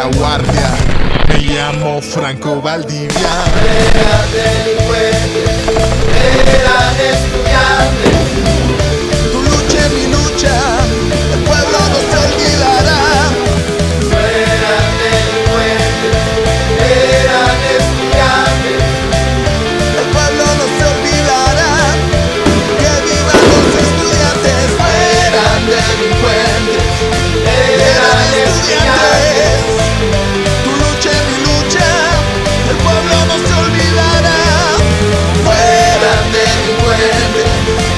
la guardia. Me llamo Franco Valdivia. Eran delincuentes, eran estudiantes. Tu lucha es mi lucha, el pueblo no se olvidará. No eran delincuentes, eran estudiantes. El pueblo no se olvidará. Que vivan los estudiantes. No eran delincuentes, eran estudiantes. Tu lucha es mi lucha, el pueblo no se olvidará. No eran delincuentes,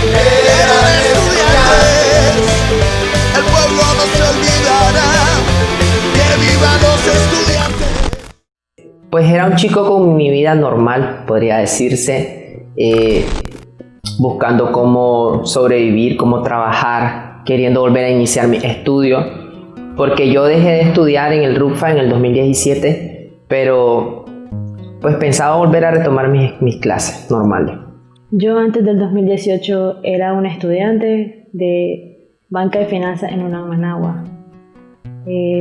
eran estudiantes. El pueblo no se olvidará. Que vivan los estudiantes. Pues era un chico con mi vida normal, podría decirse, buscando cómo sobrevivir, cómo trabajar, queriendo volver a iniciar mi estudio, porque yo dejé de estudiar en el RUPFA en el 2017, pero pues pensaba volver a retomar mis clases normales. Yo antes del 2018 era una estudiante de banca de finanzas en UNAM Managua.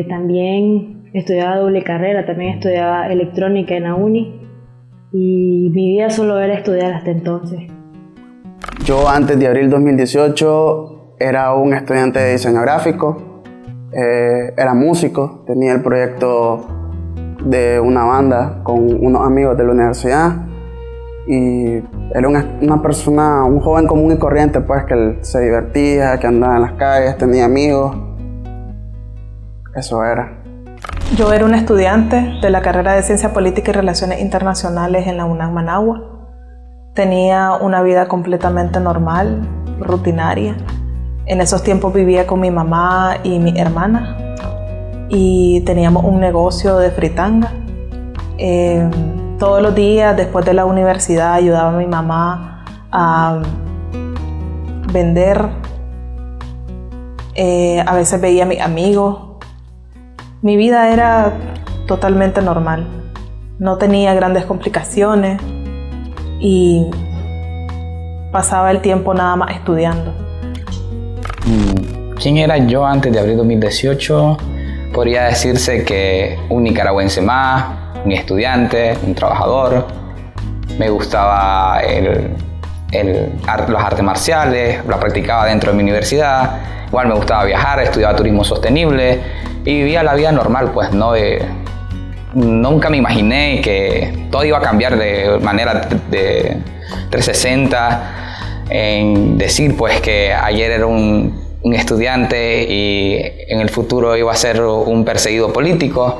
También estudiaba doble carrera, también estudiaba electrónica en la uni y mi vida solo era estudiar hasta entonces. Yo antes de abril 2018 era un estudiante de diseño gráfico, era músico, tenía el proyecto de una banda con unos amigos de la universidad y era una persona, un joven común y corriente, pues, que se divertía, que andaba en las calles, tenía amigos. Eso era. Yo era una estudiante de la carrera de Ciencia Política y Relaciones Internacionales en la UNAM Managua. Tenía una vida completamente normal, rutinaria. En esos tiempos vivía con mi mamá y mi hermana y teníamos un negocio de fritanga. Todos los días después de la universidad ayudaba a mi mamá a vender. A veces veía a mis amigos. Mi vida era totalmente normal. No tenía grandes complicaciones y pasaba el tiempo nada más estudiando. ¿Quién era yo antes de abril 2018? Podría decirse que un nicaragüense más, un estudiante, un trabajador. Me gustaba los artes marciales, la practicaba dentro de mi universidad. Igual me gustaba viajar, estudiaba turismo sostenible y vivía la vida normal, pues nunca me imaginé que todo iba a cambiar de manera de 360, en decir pues que ayer era un estudiante y en el futuro iba a ser un perseguido político.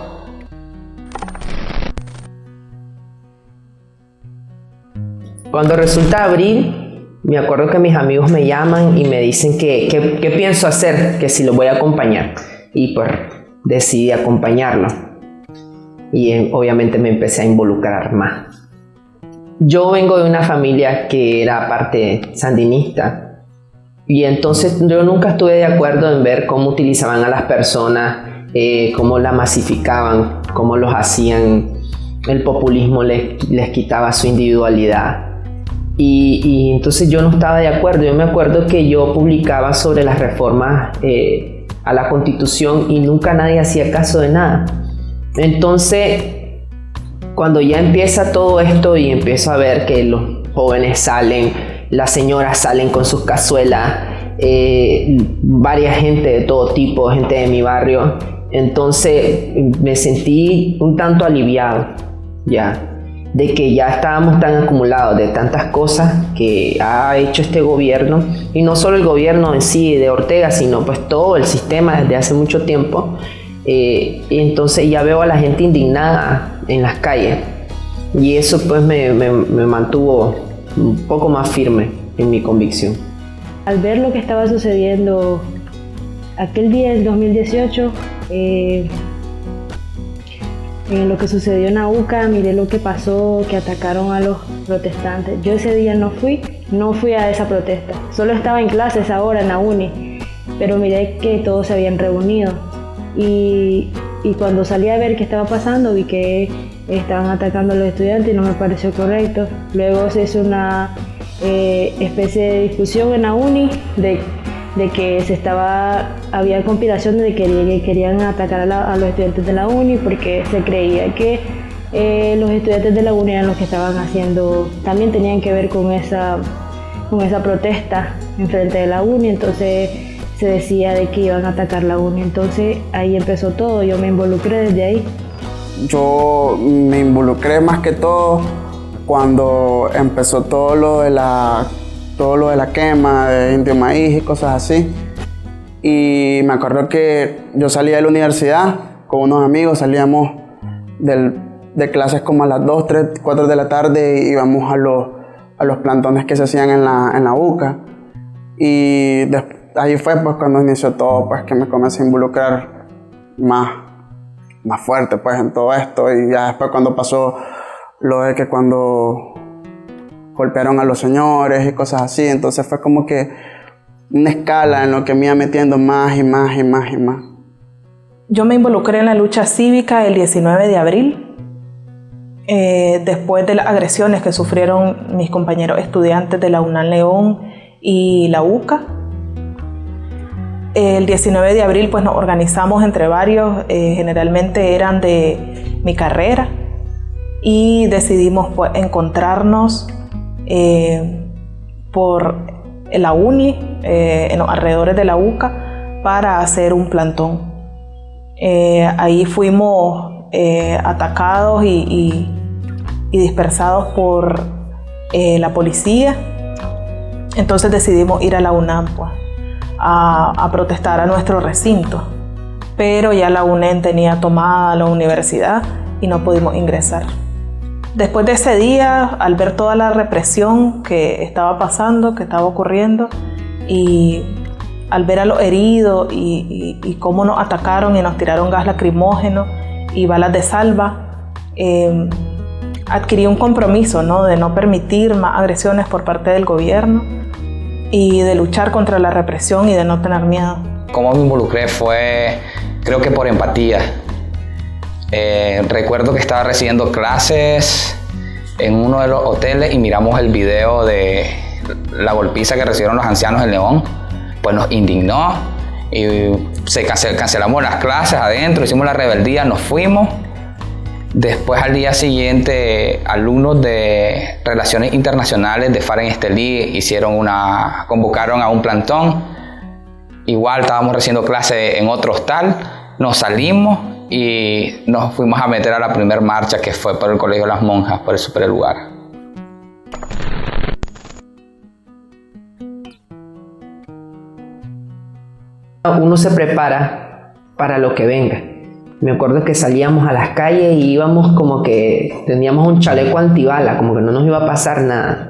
Cuando resulta abril, me acuerdo que mis amigos me llaman y me dicen qué pienso hacer, que si los voy a acompañar. Y pues decidí acompañarlo. Y obviamente me empecé a involucrar más. Yo vengo de una familia que era parte sandinista. Y entonces yo nunca estuve de acuerdo en ver cómo utilizaban a las personas, cómo la masificaban, cómo los hacían. El populismo les quitaba su individualidad. Y entonces yo no estaba de acuerdo. Yo me acuerdo que yo publicaba sobre las reformas a la Constitución y nunca nadie hacía caso de nada. Entonces, cuando ya empieza todo esto y empiezo a ver que los jóvenes salen, las señoras salen con sus cazuelas, varias gente de todo tipo, gente de mi barrio, entonces me sentí un tanto aliviado ya, de que ya estábamos tan acumulados de tantas cosas que ha hecho este gobierno, y no solo el gobierno en sí de Ortega, sino pues todo el sistema desde hace mucho tiempo. Y entonces ya veo a la gente indignada en las calles y eso pues me mantuvo un poco más firme en mi convicción. Al ver lo que estaba sucediendo aquel día del 2018, en lo que sucedió en Nauca, miré lo que pasó, que atacaron a los protestantes. Yo ese día no fui a esa protesta, solo estaba en clases ahora en la uni, pero miré que todos se habían reunido. Y cuando salí a ver qué estaba pasando, vi que estaban atacando a los estudiantes y no me pareció correcto. Luego se hizo una especie de discusión en la uni de de que había conspiraciones de que querían atacar a los estudiantes de la uni porque se creía que los estudiantes de la uni eran los que estaban haciendo, también tenían que ver con esa protesta enfrente de la uni, entonces se decía de que iban a atacar la uni, entonces ahí empezó todo, yo me involucré desde ahí. Yo me involucré más que todo cuando empezó todo lo de la quema de Indio Maíz y cosas así. Y me acuerdo que yo salía de la universidad con unos amigos, salíamos de clases como a las 2, 3, 4 de la tarde y íbamos a los plantones que se hacían en la UCA. Y ahí fue pues cuando inició todo, pues que me comencé a involucrar más fuerte pues en todo esto. Y ya después cuando pasó lo de que cuando golpearon a los señores y cosas así, entonces fue como que una escala en lo que me iba metiendo más y más y más y más. Yo me involucré en la lucha cívica el 19 de abril, después de las agresiones que sufrieron mis compañeros estudiantes de la UNAM León y la UCA. El 19 de abril pues nos organizamos entre varios, generalmente eran de mi carrera, y decidimos pues encontrarnos por la uni, en los alrededores de la UCA, para hacer un plantón. Ahí fuimos atacados y dispersados por la policía. Entonces decidimos ir a la UNAM pues, a protestar a nuestro recinto, pero ya la UNEM tenía tomada la universidad y no pudimos ingresar. Después de ese día, al ver toda la represión que estaba pasando, que estaba ocurriendo, y al ver a los heridos y cómo nos atacaron y nos tiraron gas lacrimógeno y balas de salva, adquirí un compromiso, ¿no?, de no permitir más agresiones por parte del gobierno y de luchar contra la represión y de no tener miedo. Cómo me involucré fue, creo que por empatía. Recuerdo que estaba recibiendo clases en uno de los hoteles y miramos el video de la golpiza que recibieron los ancianos en León. Pues nos indignó y cancelamos las clases adentro, hicimos la rebeldía, nos fuimos. Después al día siguiente, alumnos de Relaciones Internacionales de Faren Estelí convocaron a un plantón. Igual estábamos recibiendo clases en otro hostal, nos salimos y nos fuimos a meter a la primera marcha que fue por el Colegio de las Monjas, por el superlugar. Uno se prepara para lo que venga. Me acuerdo que salíamos a las calles y íbamos como que teníamos un chaleco antibala, como que no nos iba a pasar nada.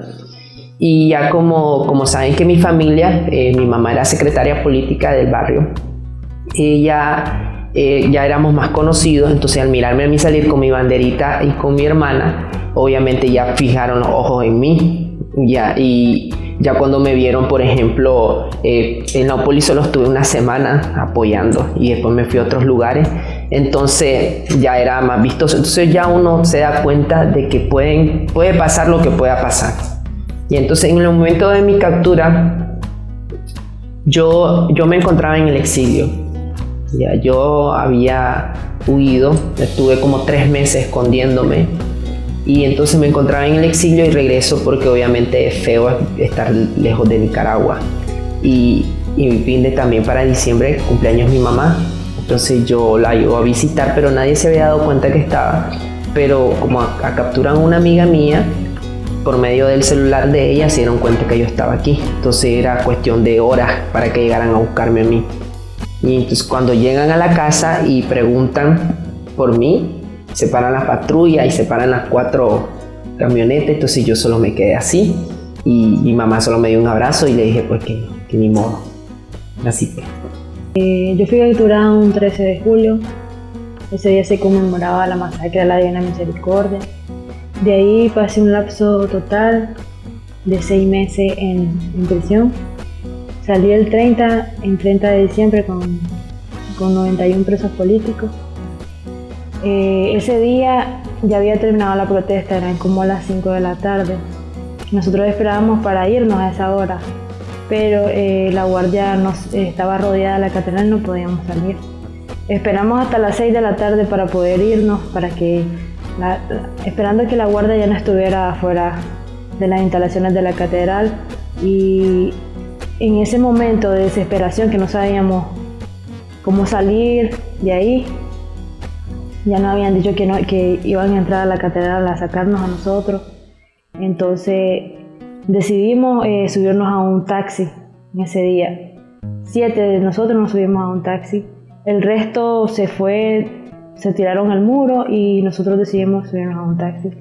Y ya como saben que mi familia, mi mamá era secretaria política del barrio, ya éramos más conocidos, entonces al mirarme a mí salir con mi banderita y con mi hermana, obviamente ya fijaron los ojos en mí. Y ya cuando me vieron, por ejemplo, en la Opoli solo estuve una semana apoyando y después me fui a otros lugares, entonces ya era más vistoso. Entonces ya uno se da cuenta de que puede pasar lo que pueda pasar. Y entonces en el momento de mi captura, yo me encontraba en el exilio. Ya, yo había huido, estuve como 3 meses escondiéndome. Y entonces me encontraba en el exilio y regreso porque obviamente es feo estar lejos de Nicaragua. Y vine también para diciembre, cumpleaños mi mamá. Entonces yo la iba a visitar, pero nadie se había dado cuenta que estaba. Pero como capturan a una amiga mía, por medio del celular de ella se dieron cuenta que yo estaba aquí. Entonces era cuestión de horas para que llegaran a buscarme a mí. Y entonces cuando llegan a la casa y preguntan por mí, se paran las patrullas y se paran las 4 camionetas, entonces yo solo me quedé así y mi mamá solo me dio un abrazo y le dije pues que ni modo, así que. Yo fui capturada un 13 de julio, ese día se conmemoraba la masacre de la Divina Misericordia. De ahí pasé un lapso total de 6 meses en prisión. Salí el 30 de diciembre con 91 presos políticos. Ese día ya había terminado la protesta, eran como las 5 de la tarde. Nosotros esperábamos para irnos a esa hora, pero la guardia estaba rodeada la catedral y no podíamos salir. Esperamos hasta las 6 de la tarde para poder irnos, esperando que la guardia ya no estuviera afuera de las instalaciones de la catedral, y en ese momento de desesperación que no sabíamos cómo salir de ahí, ya nos habían dicho que iban a entrar a la catedral a sacarnos a nosotros. Entonces decidimos subirnos a un taxi en ese día. 7 de nosotros nos subimos a un taxi. El resto se tiraron al muro y nosotros decidimos subirnos a un taxi.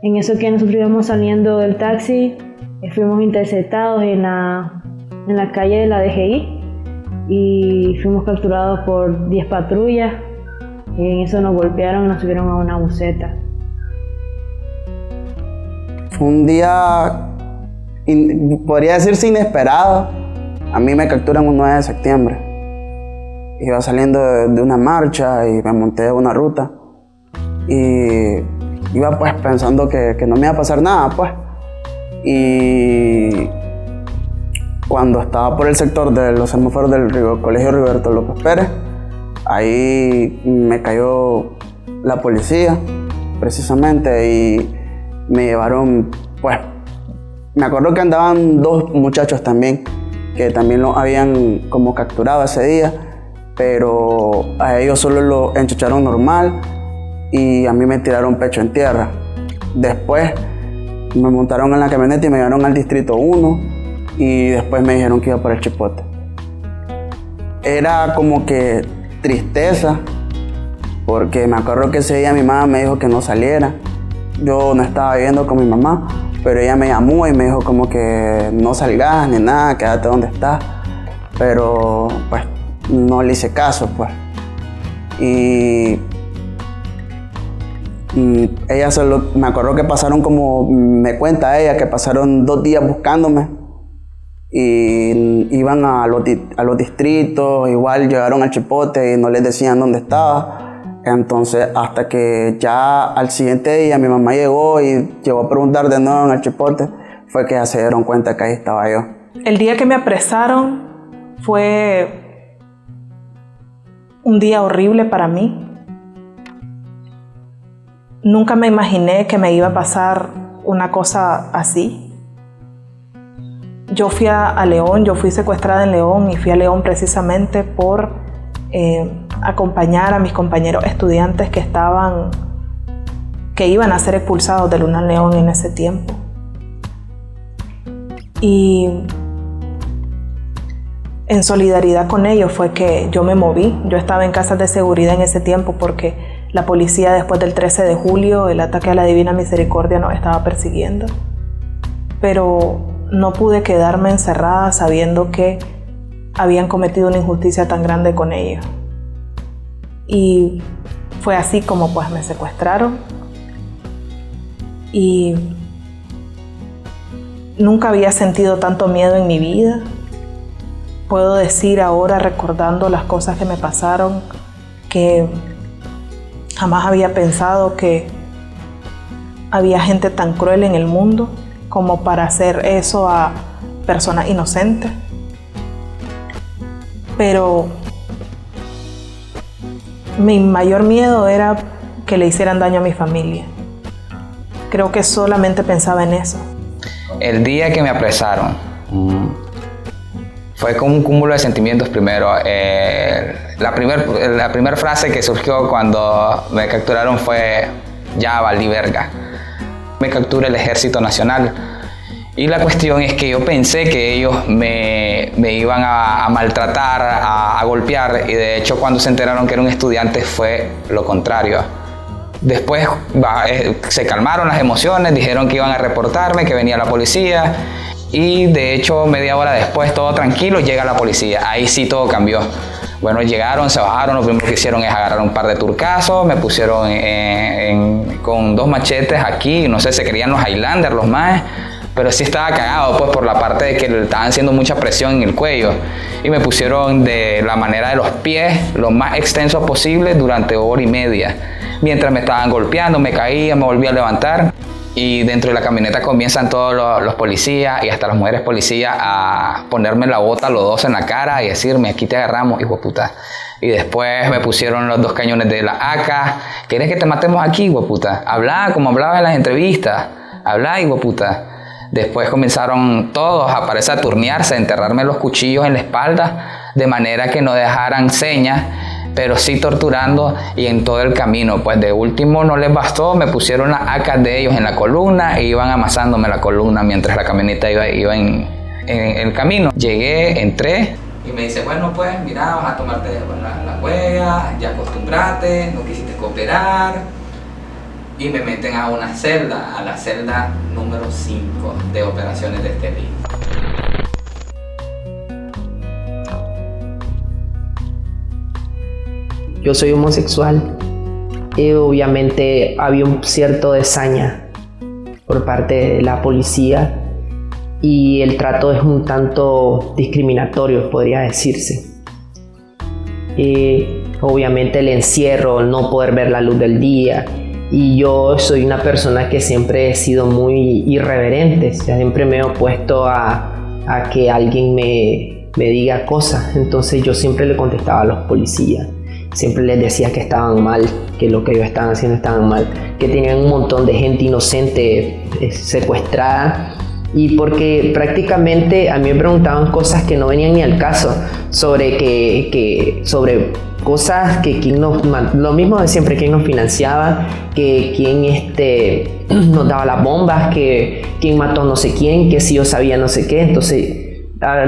En eso que nosotros íbamos saliendo del taxi, fuimos interceptados en la calle de la DGI y fuimos capturados por 10 patrullas. En eso nos golpearon y nos subieron a una buseta. Fue un día, podría decirse inesperado. A mí me capturan un 9 de septiembre. Iba saliendo de una marcha y me monté de una ruta. Y iba pues pensando que no me iba a pasar nada, pues. Y cuando estaba por el sector de los semáforos del Colegio Roberto López Pérez, ahí me cayó la policía, precisamente, y me llevaron, pues, me acuerdo que andaban 2 muchachos también, que también los habían como capturado ese día, pero a ellos solo lo enchucharon normal y a mí me tiraron pecho en tierra. Después me montaron en la camioneta y me llevaron al distrito 1 y después me dijeron que iba para el Chipote. Era como que tristeza, porque me acuerdo que ese día mi mamá me dijo que no saliera. Yo no estaba viviendo con mi mamá, pero ella me llamó y me dijo como que no salgas ni nada, quédate donde estás. Pero pues no le hice caso, pues. Y ella me acuerdo que pasaron, como me cuenta ella, que pasaron 2 días buscándome y iban a los distritos, igual llegaron al Chipote y no les decían dónde estaba. Entonces hasta que ya al siguiente día mi mamá llegó a preguntar de nuevo en el Chipote, fue que ya se dieron cuenta que ahí estaba yo. El día que me apresaron fue un día horrible para mí. Nunca me imaginé que me iba a pasar una cosa así. Yo fui a León, yo fui secuestrada en León y fui a León precisamente por acompañar a mis compañeros estudiantes que iban a ser expulsados del UNAM León en ese tiempo. Y en solidaridad con ellos fue que yo me moví. Yo estaba en casas de seguridad en ese tiempo porque la policía, después del 13 de julio, el ataque a la Divina Misericordia, nos estaba persiguiendo. Pero no pude quedarme encerrada sabiendo que habían cometido una injusticia tan grande con ellos. Y fue así como pues me secuestraron. Y nunca había sentido tanto miedo en mi vida. Puedo decir ahora, recordando las cosas que me pasaron, que jamás había pensado que había gente tan cruel en el mundo como para hacer eso a personas inocentes. Pero mi mayor miedo era que le hicieran daño a mi familia. Creo que solamente pensaba en eso. El día que me apresaron, fue como un cúmulo de sentimientos primero. La primera frase que surgió cuando me capturaron fue: ya valí verga. Me captura el Ejército Nacional. Y la cuestión es que yo pensé que ellos me iban a maltratar, a golpear, y de hecho cuando se enteraron que era un estudiante fue lo contrario. Después se calmaron las emociones, dijeron que iban a reportarme, que venía la policía, y de hecho media hora después, todo tranquilo, llega la policía. Ahí sí todo cambió. Bueno, llegaron, se bajaron, lo primero que hicieron es agarrar un par de turcazos, me pusieron con 2 machetes aquí, no sé, se creían los Highlanders, los maes, pero sí estaba cagado pues por la parte de que le estaban haciendo mucha presión en el cuello, y me pusieron de la manera de los pies lo más extenso posible durante 1 hora y media, mientras me estaban golpeando, me caía, me volvía a levantar. y dentro de la camioneta comienzan todos los policías y hasta las mujeres policías a ponerme la bota los dos en la cara y decirme, aquí te agarramos, hijo de puta. Y después me pusieron los 2 cañones de la AK. ¿Quieres que te matemos aquí, hijo de puta? Habla como hablaba en las entrevistas. Habla, hijo de puta. Después comenzaron todos a parecer a turnearse, a enterrarme los cuchillos en la espalda, de manera que no dejaran señas, pero sí torturando y en todo el camino. Pues de último no les bastó, me pusieron las AK de ellos en la columna e iban amasándome la columna mientras la camioneta iba en el camino. Llegué, entré y me dice, bueno pues mira, vas a tomarte la huella, ya acostumbrate, no quisiste cooperar. Y me meten a una celda, a la celda número 5 de operaciones de Estelí. Yo soy homosexual y obviamente había un cierto desaña por parte de la policía y el trato es un tanto discriminatorio, podría decirse. Obviamente el encierro, el no poder ver la luz del día, y yo soy una persona que siempre he sido muy irreverente, o sea, siempre me he opuesto a que alguien me diga cosas, entonces yo siempre le contestaba a los policías, siempre les decía que estaban mal, que lo que ellos estaban haciendo estaban mal, que tenían un montón de gente inocente secuestrada, y porque prácticamente a mí me preguntaban cosas que no venían ni al caso, sobre sobre cosas que quién lo mismo de siempre, quién nos financiaba, que quién nos daba las bombas, que quién mató no sé quién, que si yo sabía no sé qué. Entonces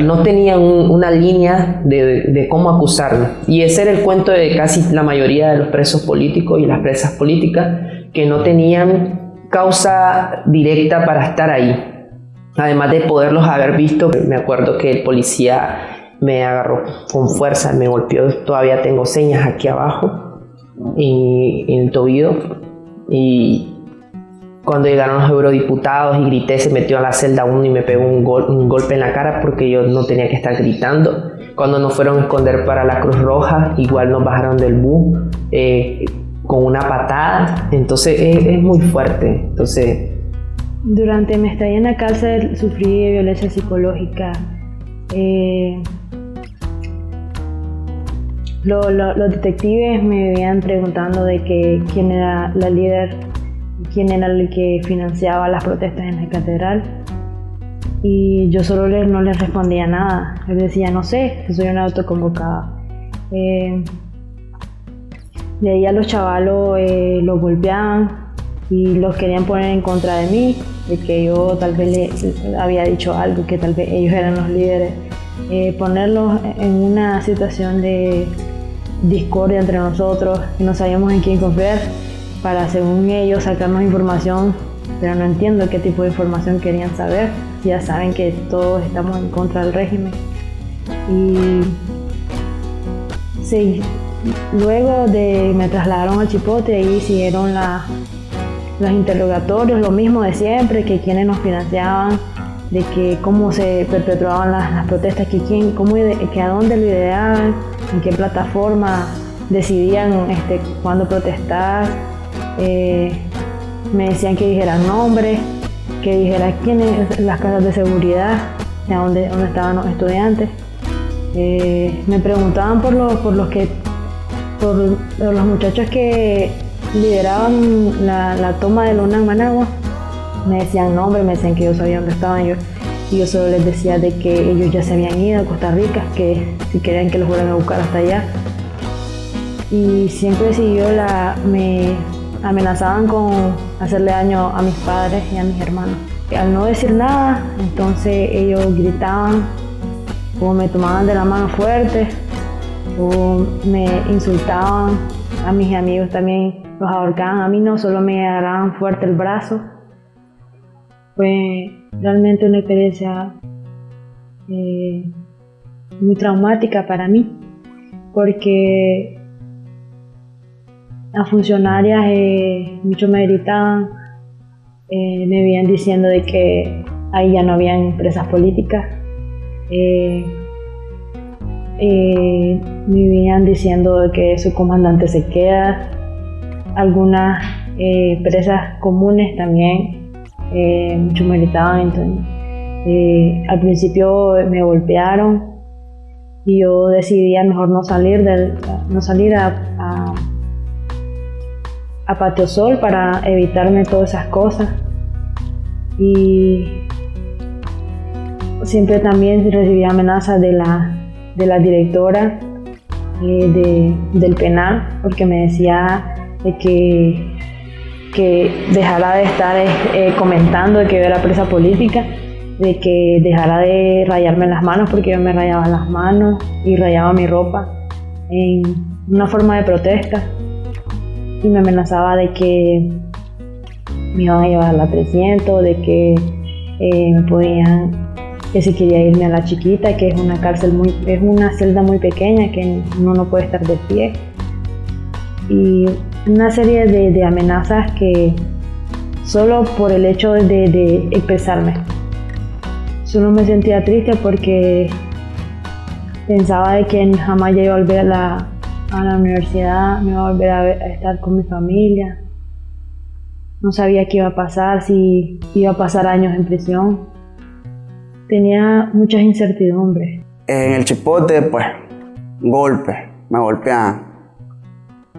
no tenían una línea de cómo acusarnos, y ese era el cuento de casi la mayoría de los presos políticos y las presas políticas, que no tenían causa directa para estar ahí. Además de poderlos haber visto, me acuerdo que el policía me agarró con fuerza, me golpeó, todavía tengo señas aquí abajo en el tobillo, y cuando llegaron los eurodiputados y grité, se metió a la celda 1 y me pegó un golpe en la cara porque yo no tenía que estar gritando. Cuando nos fueron a esconder para la Cruz Roja, igual nos bajaron del bus con una patada, entonces es muy fuerte. Entonces, durante mi estadía en la cárcel sufrí de violencia psicológica. Los detectives me venían preguntando de que quién era la líder, quién era el que financiaba las protestas en la catedral, y yo solo no les respondía nada. Les decía, no sé, que soy una autoconvocada. De ahí a los chavalos los golpeaban y los querían poner en contra de mí, de que yo tal vez les había dicho algo, que tal vez ellos eran los líderes. Ponerlos en una situación de discordia entre nosotros, y no sabíamos en quién confiar, para según ellos sacarnos información, pero no entiendo qué tipo de información querían saber. Ya saben que todos estamos en contra del régimen. Y sí, luego me trasladaron al Chipote, y siguieron los interrogatorios, lo mismo de siempre, que quiénes nos financiaban, de que cómo se perpetuaban las protestas, que a dónde lo ideaban, en qué plataforma decidían cuándo protestar. Me decían que dijera nombres, que dijera quiénes, las casas de seguridad, de dónde estaban los estudiantes. Me preguntaban por los muchachos que lideraban la toma de la UNAM Managua. Me decían nombres, me decían que yo sabía dónde estaban ellos, y yo solo les decía de que ellos ya se habían ido a Costa Rica, que si querían que los fueran a buscar hasta allá. Y siempre me amenazaban con hacerle daño a mis padres y a mis hermanos. Al no decir nada, entonces ellos gritaban, o me tomaban de la mano fuerte, o me insultaban. A mis amigos también los ahorcaban, a mí no, solo me agarraban fuerte el brazo. Fue realmente una experiencia muy traumática para mí, porque las funcionarias muchos me gritaban, me venían diciendo de que ahí ya no habían presas políticas, me venían diciendo de que su comandante se queda, algunas presas comunes también muchos me gritaban. Entonces, al principio me golpearon y yo decidí mejor no salir a Patio Sol para evitarme todas esas cosas. Y siempre también recibí amenazas de la directora del penal, porque me decía de que dejara de estar comentando de que yo era presa política, de que dejara de rayarme las manos, porque yo me rayaba las manos y rayaba mi ropa en una forma de protesta, y me amenazaba de que me iban a llevar a la 300, de que me podían, que si quería irme a la Chiquita, que es una celda muy pequeña, que uno no puede estar de pie, y una serie de amenazas que solo por el hecho de expresarme. Solo me sentía triste porque pensaba de que jamás ya iba a volver a la universidad, no iba a volver a estar con mi familia. No sabía qué iba a pasar, si iba a pasar años en prisión. Tenía muchas incertidumbres. En el Chipote, pues, me golpeaban.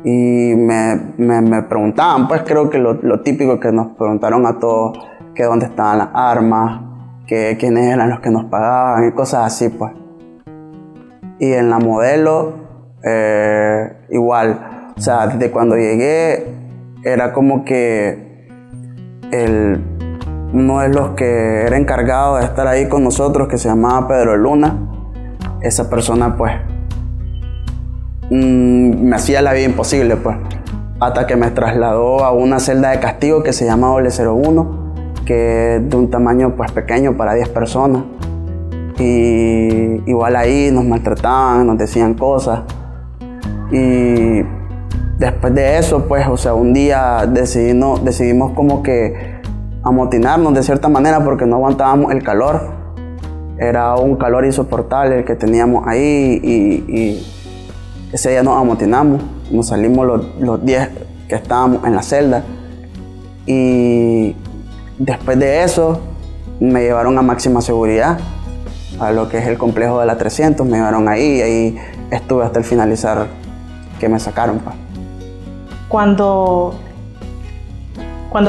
Y me preguntaban, pues creo que lo típico que nos preguntaron a todos, que dónde estaban las armas, que quiénes eran los que nos pagaban y cosas así, pues. Y en la Modelo, igual, o sea, desde cuando llegué, era como que uno de los que era encargado de estar ahí con nosotros, que se llamaba Pedro Luna, esa persona, pues, me hacía la vida imposible, pues, hasta que me trasladó a una celda de castigo que se llama 001, que es de un tamaño, pues, pequeño para 10 personas. Y igual ahí nos maltrataban, nos decían cosas. Y después de eso, pues, o sea, un día decidimos como que amotinarnos de cierta manera porque no aguantábamos el calor. Era un calor insoportable el que teníamos ahí y ese día nos amotinamos, nos salimos los 10 que estábamos en la celda, y después de eso me llevaron a máxima seguridad, a lo que es el complejo de la 300, me llevaron ahí y ahí estuve hasta el finalizar que me sacaron. Pa. Cuando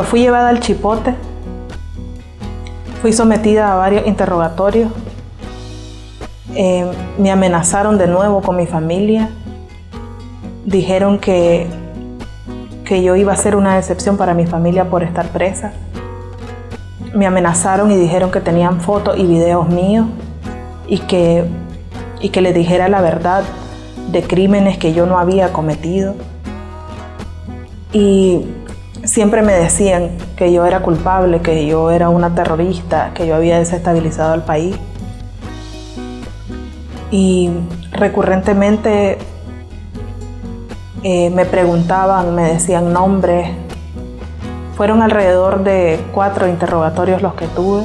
fui llevada al Chipote, fui sometida a varios interrogatorios, me amenazaron de nuevo con mi familia. Dijeron que yo iba a ser una decepción para mi familia por estar presa. Me amenazaron y dijeron que tenían fotos y videos míos y que les dijera la verdad de crímenes que yo no había cometido. Y siempre me decían que yo era culpable, que yo era una terrorista, que yo había desestabilizado al país. Y recurrentemente me preguntaban, me decían nombres. Fueron alrededor de 4 interrogatorios los que tuve.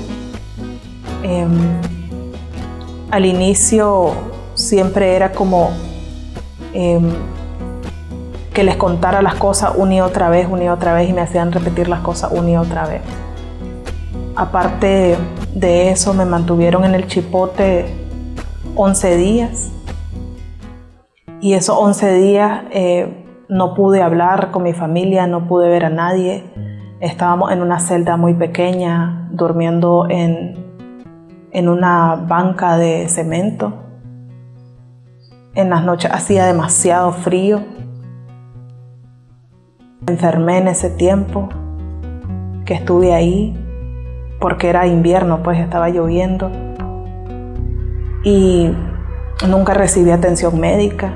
Al inicio siempre era como que les contara las cosas una y otra vez, y me hacían repetir las cosas una y otra vez. Aparte de eso, me mantuvieron en el Chipote 11 días. Y esos 11 días no pude hablar con mi familia, no pude ver a nadie. Estábamos en una celda muy pequeña, durmiendo en una banca de cemento. En las noches hacía demasiado frío. Me enfermé en ese tiempo que estuve ahí, porque era invierno, pues estaba lloviendo. Y nunca recibí atención médica.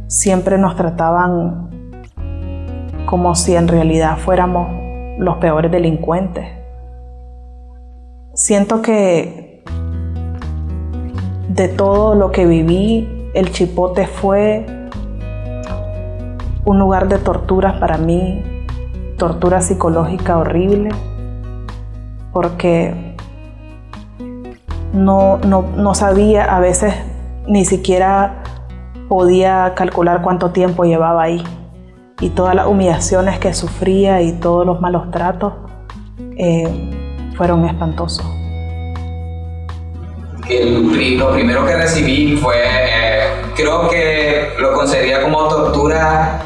Siempre nos trataban como si en realidad fuéramos los peores delincuentes. Siento que de todo lo que viví, el Chipote fue un lugar de torturas para mí, tortura psicológica horrible, porque no sabía, a veces ni siquiera podía calcular cuánto tiempo llevaba ahí, y todas las humillaciones que sufría y todos los malos tratos fueron espantosos. Lo primero que recibí fue, creo que lo consideraría como tortura,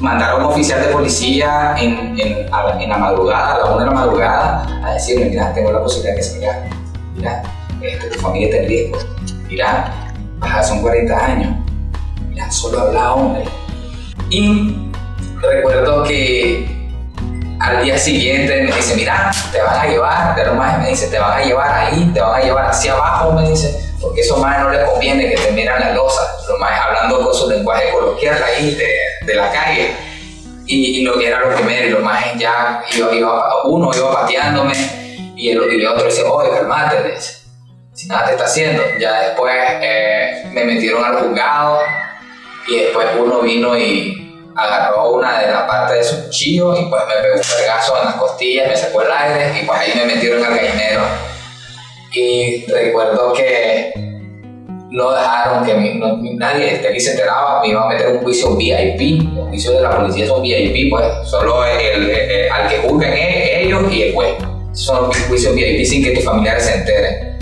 mandar a un oficial de policía en la madrugada, a la 1 de la madrugada, a decirme, mira, tengo la posibilidad de que salgas, mira, tu familia está en riesgo, mira, son 40 años, mira, solo habla hombre. Y recuerdo que al día siguiente me dice, mira, te van a llevar, de lo más me dice, te van a llevar ahí, te van a llevar hacia abajo, me dice, porque eso más no les conviene que te miran la losa, lo más hablando con su lenguaje coloquial ahí de la calle. Y lo que era lo primero, y lo más ya uno iba pateándome y el otro decía, oye, calmate, si nada te está haciendo. Ya después me metieron al juzgado y después uno vino y agarró una de la parte de su cuchillo y pues me pegó un vergazo en las costillas, me sacó el aire y pues ahí me metieron al gallinero. Y recuerdo que no dejaron que nadie aquí se enteraba, me iba a meter un juicio VIP, los juicios de la policía son VIP, pues solo al que juzguen ellos y el juez. Son los juicios VIP sin que tus familiares se enteren.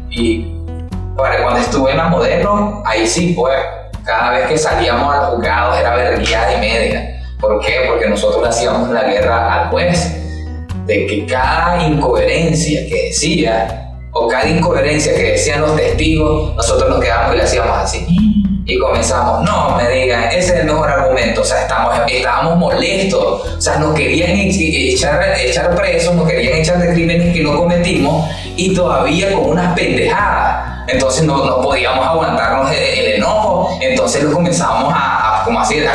Y cuando estuve en la Modelo, ahí sí pues, cada vez que salíamos a los juzgados era vergueada y media. ¿Por qué? Porque nosotros le hacíamos la guerra al juez, de que cada incoherencia que decía, o cada incoherencia que decían los testigos, nosotros nos quedamos y le hacíamos así. Y comenzamos, no me digan, ese es el mejor argumento, o sea, estábamos molestos, o sea, nos querían echar presos, nos querían echar de crímenes que no cometimos y todavía con unas pendejadas. Entonces no podíamos aguantarnos el enojo, entonces lo comenzamos a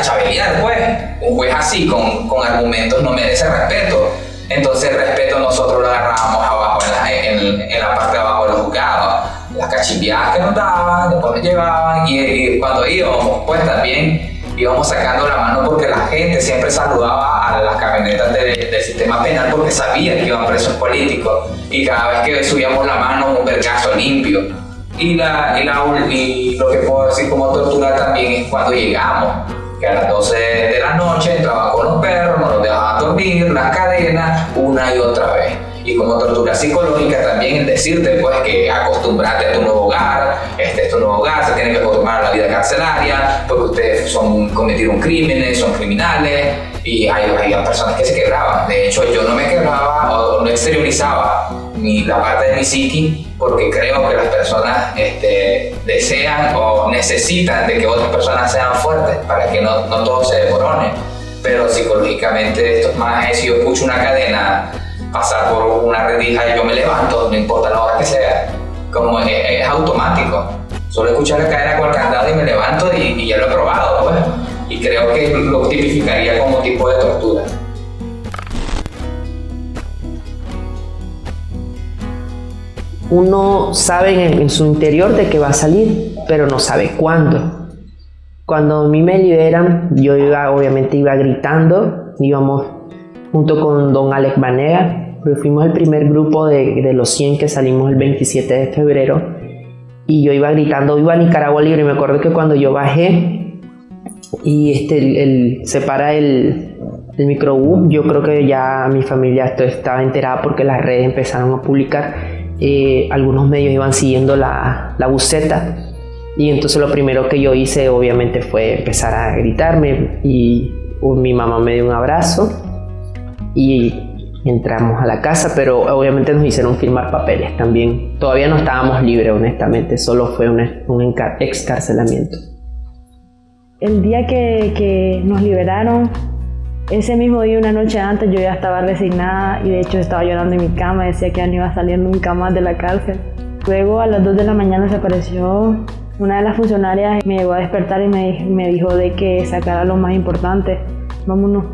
chabelear, pues. Un juez así, con argumentos, no merece respeto. Entonces el respeto nosotros lo agarrábamos abajo, en la parte de abajo de los juzgados. Las cachimbiadas que nos daban, después nos llevaban y cuando íbamos, pues también íbamos sacando la mano porque la gente siempre saludaba a las camionetas del sistema penal porque sabía que iban presos políticos y cada vez que subíamos la mano un vergazo limpio. Y lo que puedo decir como tortura también es cuando llegamos, que a las 12 de la noche entraban con los perros, nos los dejaban dormir, las cadenas, una y otra vez. Y como tortura psicológica también el decirte pues que acostumbrate a tu nuevo hogar, este es tu nuevo hogar, se tienen que acostumbrar a la vida carcelaria, porque ustedes cometieron crímenes, son criminales, y hay personas que se quebraban. De hecho, yo no me quebraba o no exteriorizaba la parte de mi psiqui, porque creo que las personas desean o necesitan de que otras personas sean fuertes para que no todo se desmorone. Pero psicológicamente estos majes, si yo escucho una cadena pasar por una rendija y yo me levanto, no importa la hora que sea, como es automático. Solo escuchar la cadena con el candado y me levanto y ya lo he probado, pues. Y creo que lo tipificaría como tipo de tortura. Uno sabe en su interior de que va a salir, pero no sabe cuándo. Cuando a mí me liberan, yo obviamente iba gritando, íbamos junto con don Alex Banega, porque fuimos el primer grupo de los 100 que salimos el 27 de febrero, y yo iba gritando, viva Nicaragua Libre. Y me acuerdo que cuando yo bajé y se para el microbús, yo creo que ya mi familia estaba enterada porque las redes empezaron a publicar, algunos medios iban siguiendo la buseta, y entonces lo primero que yo hice obviamente fue empezar a gritarme, y mi mamá me dio un abrazo y entramos a la casa, pero obviamente nos hicieron firmar papeles también. Todavía no estábamos libres, honestamente, solo fue un excarcelamiento. El día que nos liberaron, ese mismo día, una noche antes, yo ya estaba resignada y de hecho estaba llorando en mi cama, decía que ya no iba a salir nunca más de la cárcel. Luego a las 2 de la mañana se apareció una de las funcionarias, me llegó a despertar y me dijo de que sacara lo más importante, vámonos.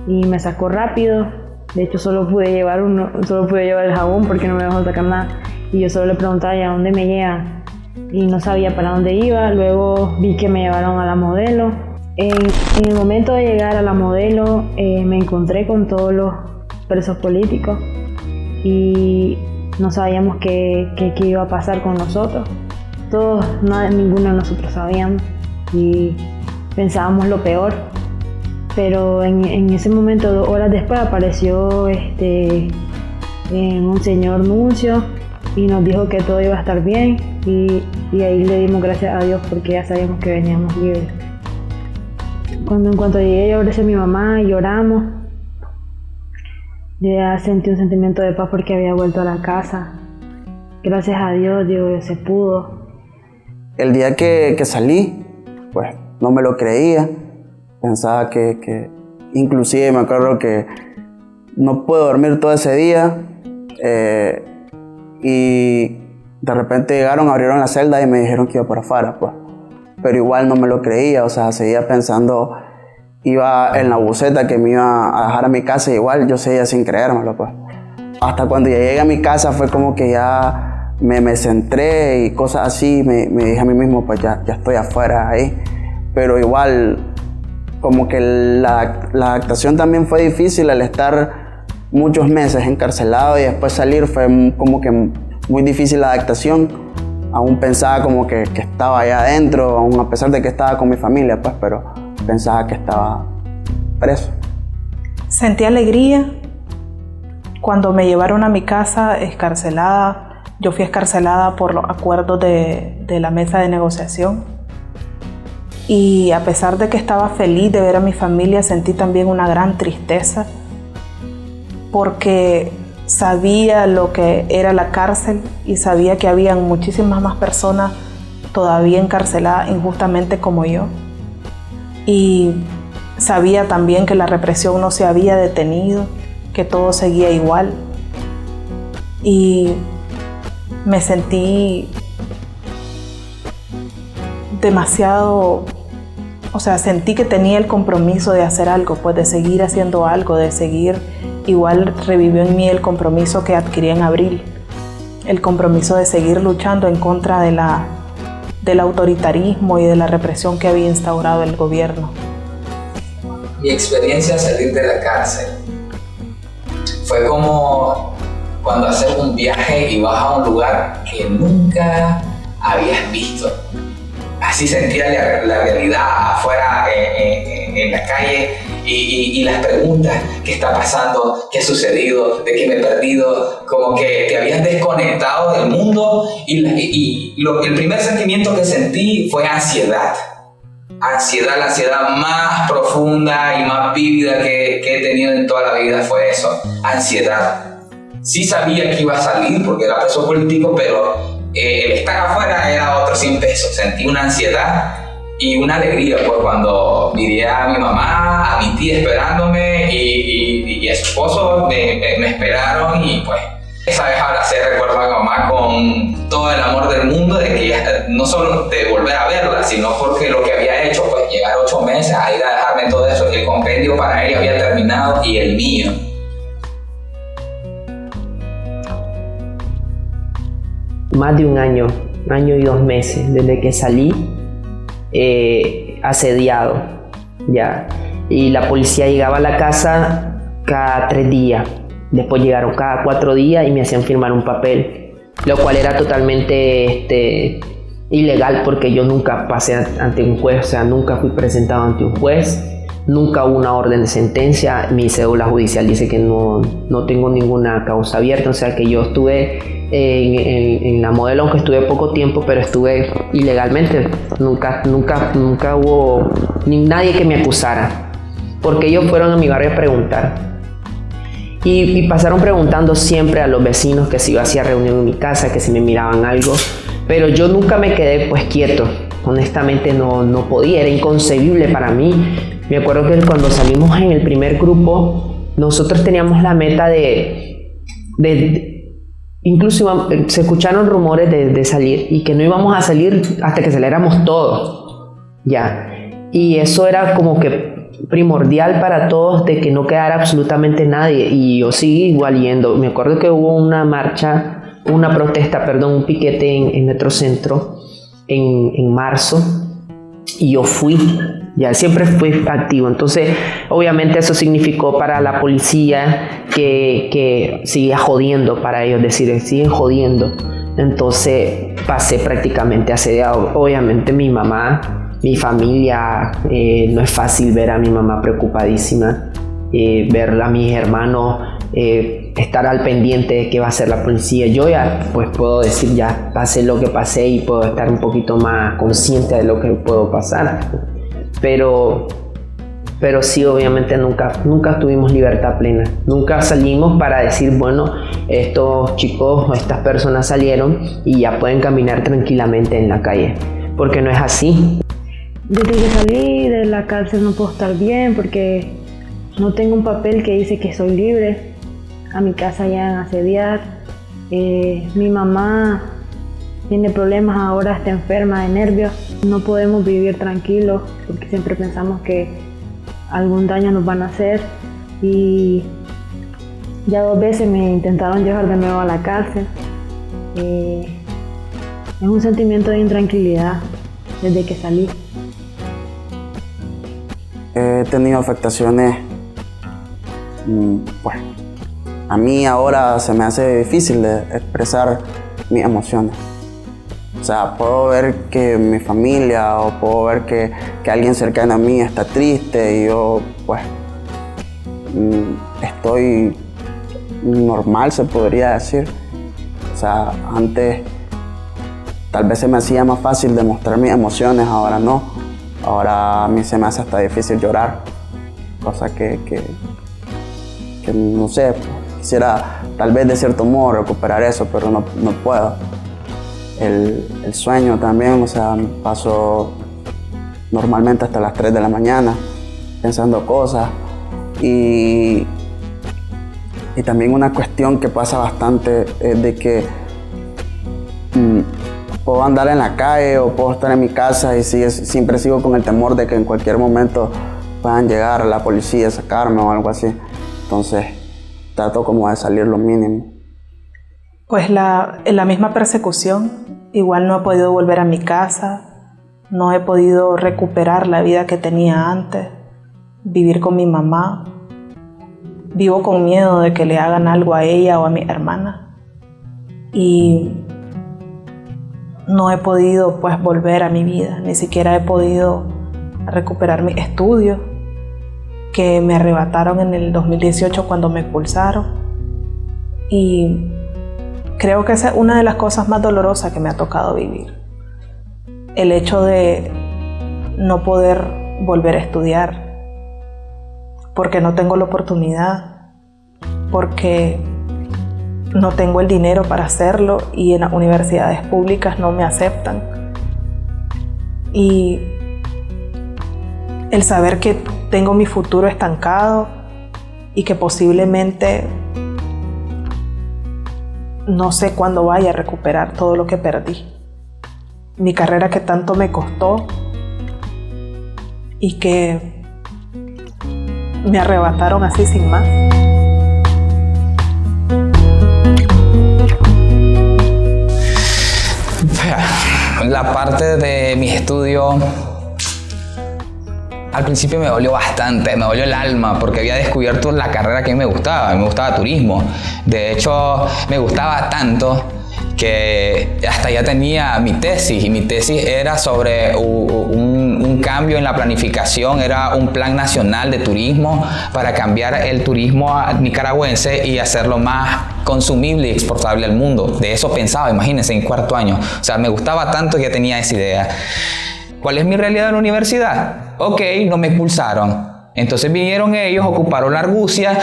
Y me sacó rápido, de hecho solo pude llevar el jabón porque no me dejó sacar nada. Y yo solo le preguntaba, ¿y a dónde me llevan? Y no sabía para dónde iba. Luego vi que me llevaron a la Modelo. En el momento de llegar a la Modelo me encontré con todos los presos políticos y no sabíamos qué iba a pasar con nosotros. Ninguno de nosotros sabíamos y pensábamos lo peor. pero en ese momento, 2 horas después, apareció un señor nuncio y nos dijo que todo iba a estar bien, y ahí le dimos gracias a Dios porque ya sabíamos que veníamos libres. En cuanto llegué, yo abracé a mi mamá y lloramos. Yo ya sentí un sentimiento de paz porque había vuelto a la casa. Gracias a Dios, digo, se pudo. El día que salí, pues no me lo creía. Pensaba que inclusive me acuerdo que no pude dormir todo ese día. Y de repente llegaron, abrieron la celda y me dijeron que iba por afuera, pues. Pero igual no me lo creía, o sea, seguía pensando, iba en la buseta que me iba a dejar a mi casa, y igual yo seguía sin creérmelo, pues. Hasta cuando ya llegué a mi casa fue como que ya me centré y cosas así, me dije a mí mismo, pues ya estoy afuera ahí. Pero igual, como que la adaptación también fue difícil al estar muchos meses encarcelado y después salir, fue como que muy difícil la adaptación. Aún pensaba como que estaba allá adentro, aún a pesar de que estaba con mi familia, pues, pero pensaba que estaba preso. Sentí alegría cuando me llevaron a mi casa excarcelada. Yo fui excarcelada por los acuerdos de la mesa de negociación. Y a pesar de que estaba feliz de ver a mi familia, sentí también una gran tristeza porque sabía lo que era la cárcel y sabía que habían muchísimas más personas todavía encarceladas injustamente como yo. Y sabía también que la represión no se había detenido, que todo seguía igual. Y me sentí demasiado, o sea, sentí que tenía el compromiso de hacer algo, pues de seguir haciendo algo, de seguir. Igual revivió en mí el compromiso que adquirí en abril, el compromiso de seguir luchando en contra del autoritarismo y de la represión que había instaurado el gobierno. Mi experiencia al salir de la cárcel fue como cuando haces un viaje y vas a un lugar que nunca habías visto. Así sentía la realidad afuera en la calle y las preguntas, ¿qué está pasando? ¿Qué ha sucedido? ¿De qué me he perdido? Como que te habías desconectado del mundo el primer sentimiento que sentí fue ansiedad. La ansiedad más profunda y más vívida que he tenido en toda la vida fue eso, ansiedad. Sí sabía que iba a salir porque era preso político, pero el estar afuera era otro 100 pesos. Sentí una ansiedad y una alegría pues cuando miré a mi mamá, a mi tía esperándome y a su esposo me esperaron, y pues esa vez abracé, recuerdo a mi mamá con todo el amor del mundo, de que no solo de volver a verla, sino porque lo que había hecho, pues llegar 8 meses a ir a dejarme todo eso, el compendio para ella había terminado y el mío. Más de un año y 2 meses desde que salí, asediado ya, y la policía llegaba a la casa cada 3 días, después llegaron cada 4 días y me hacían firmar un papel, lo cual era totalmente ilegal porque yo nunca pasé ante un juez, o sea, nunca fui presentado ante un juez, nunca hubo una orden de sentencia, mi cédula judicial dice que no tengo ninguna causa abierta, o sea que yo estuve en la modelo, aunque estuve poco tiempo, pero estuve ilegalmente, nunca hubo nadie que me acusara, porque ellos fueron a mi barrio a preguntar y pasaron preguntando siempre a los vecinos que si yo hacía reunión en mi casa, que si me miraban algo, pero yo nunca me quedé pues quieto, honestamente no podía, era inconcebible para mí. Me acuerdo que cuando salimos en el primer grupo, nosotros teníamos la meta de incluso se escucharon rumores de salir y que no íbamos a salir hasta que saliéramos todos, ya. Y eso era como que primordial para todos, de que no quedara absolutamente nadie, y yo seguí igual yendo. Me acuerdo que hubo un piquete en Metrocentro en marzo, y yo fui. Ya siempre fui activo, entonces obviamente eso significó para la policía que seguía jodiendo, para ellos decir, siguen jodiendo. Entonces pasé prácticamente asediado. Obviamente mi mamá mi familia, no es fácil ver a mi mamá preocupadísima, ver a mis hermanos estar al pendiente de qué va a hacer la policía. Yo ya pues puedo decir, ya pasé lo que pasé y puedo estar un poquito más consciente de lo que puedo pasar, pero sí, obviamente nunca tuvimos libertad plena. Nunca salimos para decir, bueno, estos chicos, estas personas salieron y ya pueden caminar tranquilamente en la calle, porque no es así. Desde que salí de la cárcel no puedo estar bien porque no tengo un papel que dice que soy libre. A mi casa ya a asediar. Mi mamá tiene problemas, ahora está enferma de nervios. No podemos vivir tranquilos porque siempre pensamos que algún daño nos van a hacer. Y ya 2 veces me intentaron llevar de nuevo a la cárcel. Es un sentimiento de intranquilidad desde que salí. He tenido afectaciones, pues a mí ahora se me hace difícil de expresar mis emociones. O sea, puedo ver que mi familia o puedo ver que alguien cercano a mí está triste y yo pues estoy normal, se podría decir. O sea, antes tal vez se me hacía más fácil demostrar mis emociones, ahora no. Ahora a mí se me hace hasta difícil llorar, cosa que no sé, quisiera tal vez de cierto modo recuperar eso, pero no puedo. El sueño también, o sea, paso normalmente hasta las 3 de la mañana pensando cosas y también una cuestión que pasa bastante es de que puedo andar en la calle o puedo estar en mi casa y siempre sigo con el temor de que en cualquier momento puedan llegar la policía a sacarme o algo así. Entonces trato como de salir lo mínimo. Pues en la misma persecución, igual no he podido volver a mi casa, no he podido recuperar la vida que tenía antes, vivir con mi mamá. Vivo con miedo de que le hagan algo a ella o a mi hermana. Y no he podido pues volver a mi vida, ni siquiera he podido recuperar mis estudios que me arrebataron en el 2018 cuando me expulsaron. Y creo que esa es una de las cosas más dolorosas que me ha tocado vivir. El hecho de no poder volver a estudiar porque no tengo la oportunidad, porque no tengo el dinero para hacerlo y en las universidades públicas no me aceptan. Y el saber que tengo mi futuro estancado y que posiblemente no sé cuándo vaya a recuperar todo lo que perdí. Mi carrera que tanto me costó y que me arrebataron así sin más. La parte de mis estudios al principio me dolió bastante, me dolió el alma porque había descubierto la carrera que a mí me gustaba turismo. De hecho, me gustaba tanto que hasta ya tenía mi tesis y mi tesis era sobre un cambio en la planificación, era un plan nacional de turismo para cambiar el turismo nicaragüense y hacerlo más consumible y exportable al mundo. De eso pensaba, imagínense, en 4º año. O sea, me gustaba tanto que ya tenía esa idea. ¿Cuál es mi realidad en la universidad? Ok, no me expulsaron. Entonces vinieron ellos, ocuparon la argucia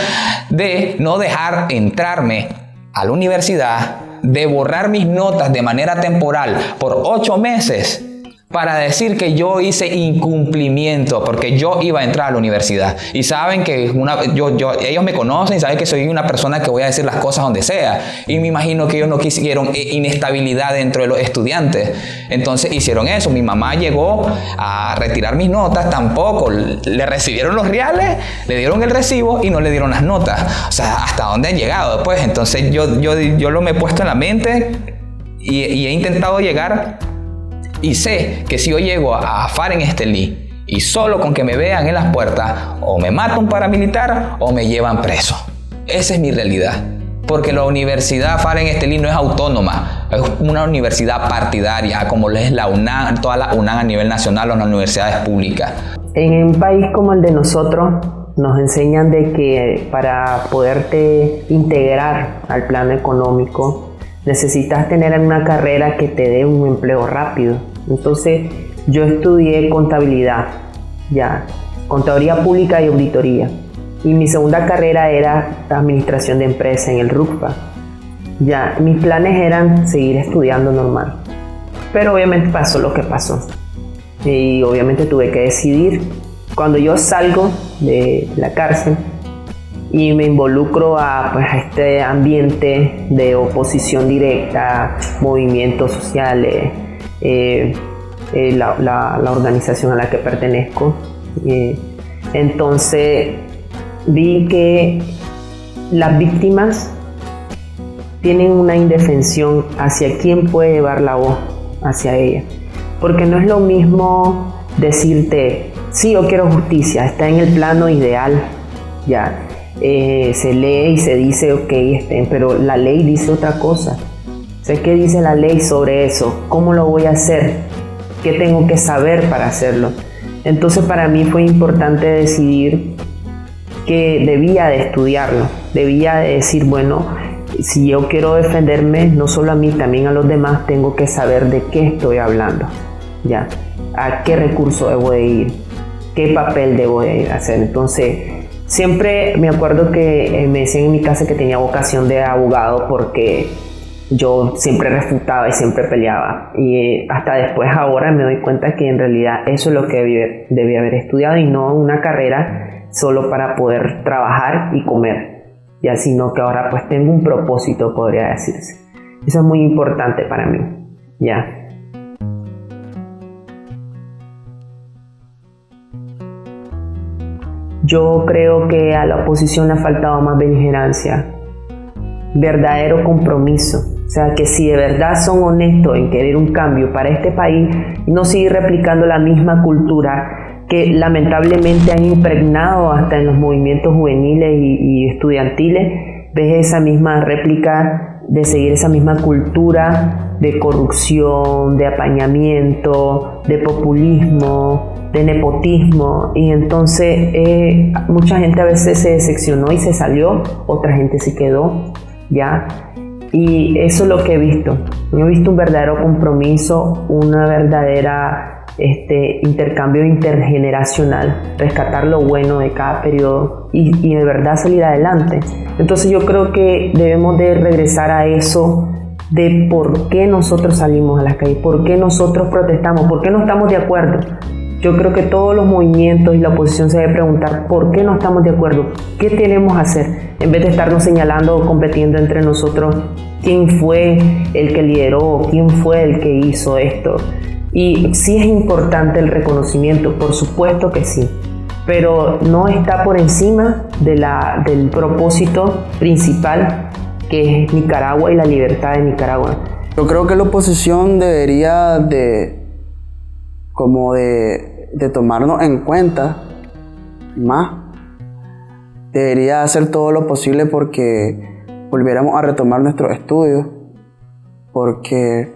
de no dejar entrarme a la universidad, de borrar mis notas de manera temporal por 8 meses para decir que yo hice incumplimiento porque yo iba a entrar a la universidad. Y saben que ellos me conocen y saben que soy una persona que voy a decir las cosas donde sea. Y me imagino que ellos no quisieron inestabilidad dentro de los estudiantes. Entonces hicieron eso. Mi mamá llegó a retirar mis notas, tampoco. Le recibieron los reales, le dieron el recibo y no le dieron las notas. O sea, ¿hasta dónde han llegado después? Entonces yo lo me he puesto en la mente y he intentado llegar. Y sé que si yo llego a FARC en Estelí y solo con que me vean en las puertas, o me mata un paramilitar o me llevan preso. Esa es mi realidad. porque la Universidad Faren Estelí no es autónoma, es una universidad partidaria, como es la UNAM, toda la UNAM a nivel nacional o las universidades públicas. En un país como el de nosotros, nos enseñan de que para poderte integrar al plano económico, necesitas tener una carrera que te dé un empleo rápido. Entonces, yo estudié contabilidad, contaduría pública y auditoría. Y mi segunda carrera era administración de empresa en el RUCPA. Mis planes eran seguir estudiando normal. Pero obviamente pasó lo que pasó. Y obviamente tuve que decidir. Cuando yo salgo de la cárcel y me involucro a este ambiente de oposición directa, movimientos sociales, la organización a la que pertenezco, entonces vi que las víctimas tienen una indefensión hacia quién puede llevar la voz hacia ella, porque no es lo mismo decirte sí, yo quiero justicia, está en el plano ideal, se lee y se dice ok, pero la ley dice otra cosa. Sé qué dice la ley sobre eso, cómo lo voy a hacer, qué tengo que saber para hacerlo. Entonces para mí fue importante decidir que debía de estudiarlo, debía de decir, bueno, si yo quiero defenderme, no solo a mí, también a los demás, tengo que saber de qué estoy hablando, a qué recurso debo de ir, qué papel debo de hacer. Entonces, siempre me acuerdo que me decían en mi casa que tenía vocación de abogado porque yo siempre refutaba y siempre peleaba. Y hasta después ahora me doy cuenta que en realidad eso es lo que debía haber estudiado y no una carrera solo para poder trabajar y comer, sino que ahora pues tengo un propósito, podría decirse. Eso es muy importante para mí, Yo creo que a la oposición le ha faltado más beligerancia, verdadero compromiso. O sea, que si de verdad son honestos en querer un cambio para este país, no seguir replicando la misma cultura que lamentablemente han impregnado hasta en los movimientos juveniles y estudiantiles, ves esa misma réplica de seguir esa misma cultura de corrupción, de apañamiento, de populismo, de nepotismo, y entonces mucha gente a veces se decepcionó y se salió, otra gente se quedó, y eso es lo que he visto. Yo he visto un verdadero compromiso, una verdadera intercambio intergeneracional, rescatar lo bueno de cada periodo y de verdad salir adelante. Entonces yo creo que debemos de regresar a eso de por qué nosotros salimos a las calles, por qué nosotros protestamos, por qué no estamos de acuerdo. Yo creo que todos los movimientos y la oposición se debe preguntar por qué no estamos de acuerdo, qué tenemos que hacer, en vez de estarnos señalando o competiendo entre nosotros quién fue el que lideró, quién fue el que hizo esto. Y sí es importante el reconocimiento, por supuesto que sí, pero no está por encima del propósito principal, que es Nicaragua y la libertad de Nicaragua. Yo creo que la oposición debería de tomarnos en cuenta más. Debería hacer todo lo posible porque volviéramos a retomar nuestros estudios, porque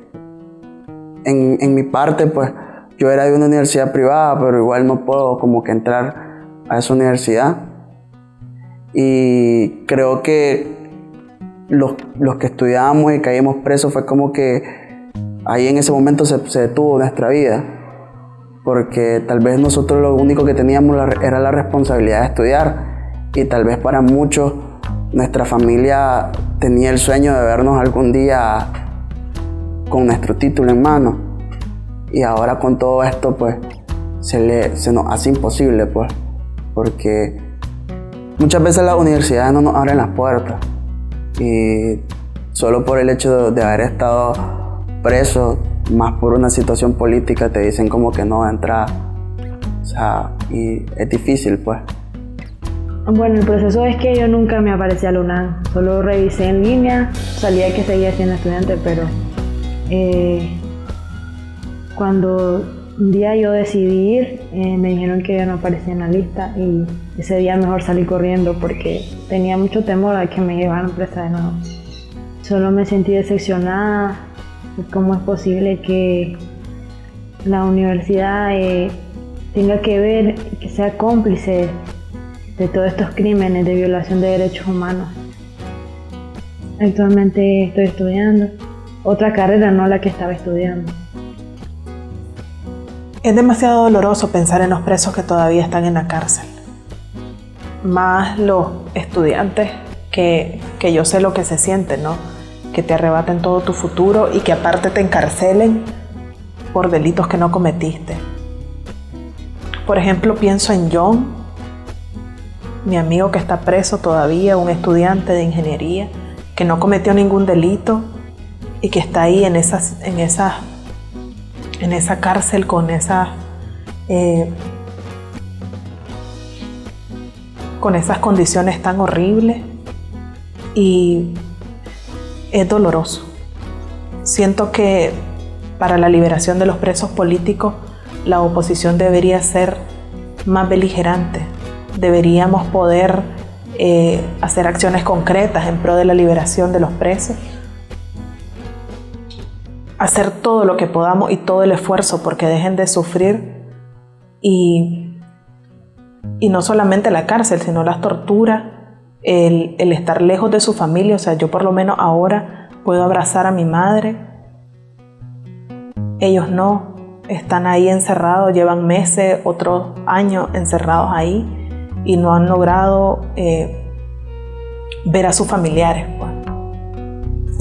en mi parte, pues, yo era de una universidad privada, pero igual no puedo como que entrar a esa universidad. Y creo que los que estudiábamos y caímos presos fue como que ahí en ese momento se detuvo nuestra vida, porque tal vez nosotros lo único que teníamos era la responsabilidad de estudiar, y tal vez para muchos nuestra familia tenía el sueño de vernos algún día con nuestro título en mano, y ahora con todo esto pues se nos hace imposible, pues, porque muchas veces las universidades no nos abren las puertas y solo por el hecho de haber estado preso, más por una situación política, te dicen como que no va a entrar. O sea, y es difícil, pues. Bueno, el proceso es que yo nunca me aparecí a la UNAM, solo revisé en línea, salía que seguía siendo estudiante, pero cuando Un día yo decidí ir, me dijeron que yo no aparecía en la lista y ese día mejor salí corriendo porque tenía mucho temor a que me llevaran presa de nuevo. Solo me sentí decepcionada. ¿Cómo es posible que la universidad tenga que ver, que sea cómplice de todos estos crímenes de violación de derechos humanos? Actualmente estoy estudiando otra carrera, no la que estaba estudiando. Es demasiado doloroso pensar en los presos que todavía están en la cárcel. Más los estudiantes que yo sé lo que se siente, ¿no? Que te arrebaten todo tu futuro y que aparte te encarcelen por delitos que no cometiste. Por ejemplo, pienso en John, mi amigo que está preso todavía, un estudiante de ingeniería que no cometió ningún delito y que está ahí en esa cárcel con esas condiciones tan horribles, y es doloroso. Siento que para la liberación de los presos políticos la oposición debería ser más beligerante. Deberíamos poder hacer acciones concretas en pro de la liberación de los presos, hacer todo lo que podamos y todo el esfuerzo porque dejen de sufrir, y no solamente la cárcel, sino las torturas, el estar lejos de su familia. O sea, yo por lo menos ahora puedo abrazar a mi madre, ellos no, están ahí encerrados, llevan meses, otros años encerrados ahí y no han logrado ver a sus familiares, pues.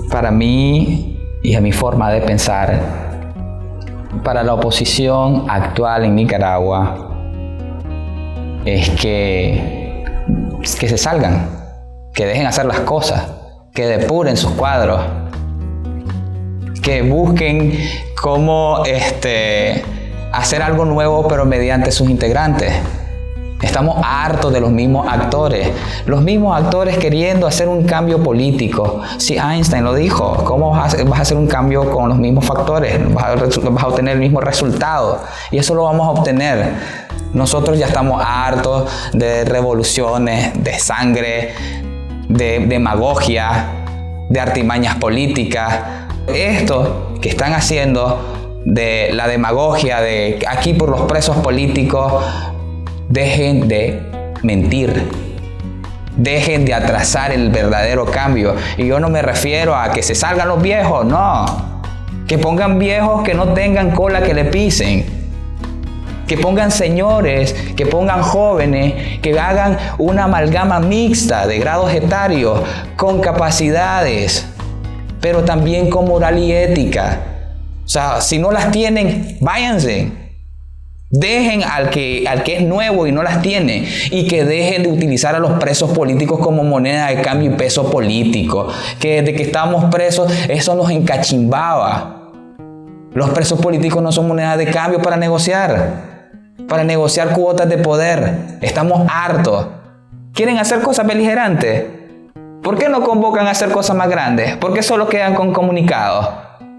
Para mí y a mi forma de pensar, para la oposición actual en Nicaragua es que se salgan, que dejen hacer las cosas, que depuren sus cuadros, que busquen cómo hacer algo nuevo pero mediante sus integrantes. Estamos hartos de los mismos actores queriendo hacer un cambio político. Si Einstein lo dijo, ¿cómo vas a hacer un cambio con los mismos factores? Vas a obtener el mismo resultado, y eso lo vamos a obtener. Nosotros ya estamos hartos de revoluciones, de sangre, de demagogia, de artimañas políticas. Esto que están haciendo de la demagogia de aquí por los presos políticos, dejen de mentir, dejen de atrasar el verdadero cambio. Y yo no me refiero a que se salgan los viejos, no, que pongan viejos que no tengan cola que le pisen, que pongan señores, que pongan jóvenes, que hagan una amalgama mixta de grados etarios con capacidades, pero también con moral y ética. O sea, si no las tienen, váyanse. Dejen al que es nuevo y no las tiene, y que dejen de utilizar a los presos políticos como moneda de cambio y peso político, que desde que estábamos presos eso nos encachimbaba. Los presos políticos no son moneda de cambio para negociar cuotas de poder. Estamos hartos. ¿Quieren hacer cosas beligerantes? ¿Por qué no convocan a hacer cosas más grandes? ¿Por qué solo quedan con comunicados?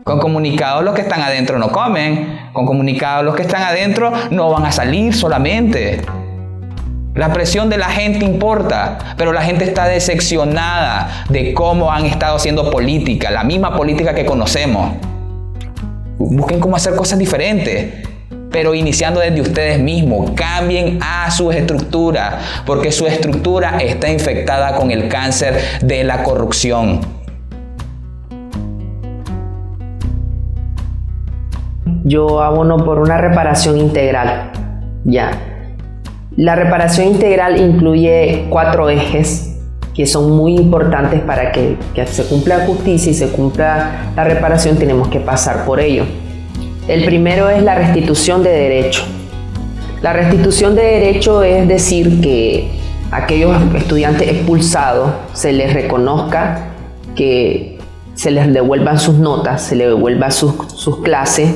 Con comunicados los que están adentro no comen. Con comunicados los que están adentro no van a salir solamente. La presión de la gente importa, pero la gente está decepcionada de cómo han estado haciendo política, la misma política que conocemos. Busquen cómo hacer cosas diferentes, pero iniciando desde ustedes mismos. Cambien a su estructura, porque su estructura está infectada con el cáncer de la corrupción. Yo abono por una reparación integral. Ya. La reparación integral incluye 4 ejes que son muy importantes para que se cumpla justicia y se cumpla la reparación. Tenemos que pasar por ello. El primero es la restitución de derecho. La restitución de derecho es decir que a aquellos estudiantes expulsados se les reconozca, que se les devuelvan sus notas, se les devuelvan sus clases,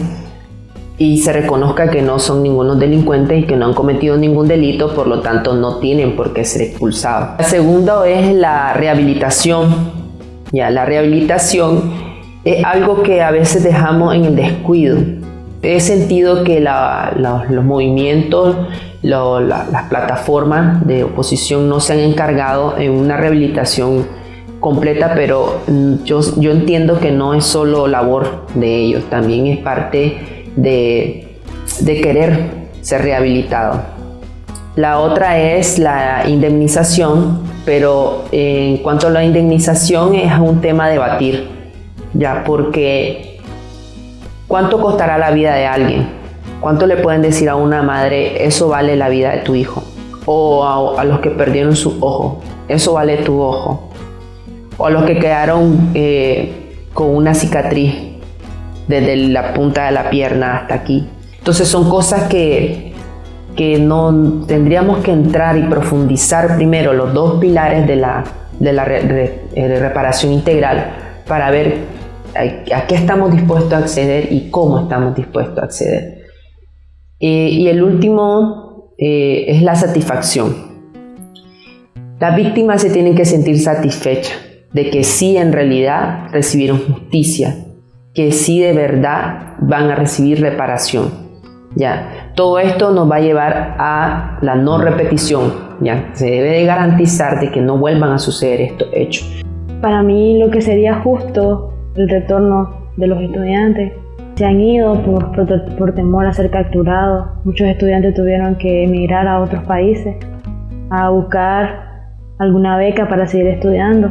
y se reconozca que no son ningunos delincuentes y que no han cometido ningún delito, por lo tanto no tienen por qué ser expulsados. La segunda es la rehabilitación. Ya, la rehabilitación es algo que a veces dejamos en el descuido. he sentido que los movimientos, las plataformas de oposición no se han encargado en una rehabilitación completa, pero yo entiendo que no es solo labor de ellos, también es parte de querer ser rehabilitado. La otra es la indemnización, pero en cuanto a la indemnización es un tema a debatir, ya, porque ¿cuánto costará la vida de alguien? ¿Cuánto le pueden decir a una madre, eso vale la vida de tu hijo? O a los que perdieron su ojo, eso vale tu ojo. O a los que quedaron con una cicatriz desde la punta de la pierna hasta aquí. Entonces son cosas que no tendríamos que entrar y profundizar primero los dos pilares de la reparación integral para ver a qué estamos dispuestos a acceder y cómo estamos dispuestos a acceder. Y el último es la satisfacción. Las víctimas se tienen que sentir satisfechas de que sí en realidad recibieron justicia, que sí de verdad van a recibir reparación. Ya, todo esto nos va a llevar a la no repetición. Ya, se debe de garantizar de que no vuelvan a suceder estos hechos. Para mí lo que sería justo el retorno de los estudiantes. Se han ido por temor a ser capturados. Muchos estudiantes tuvieron que emigrar a otros países a buscar alguna beca para seguir estudiando,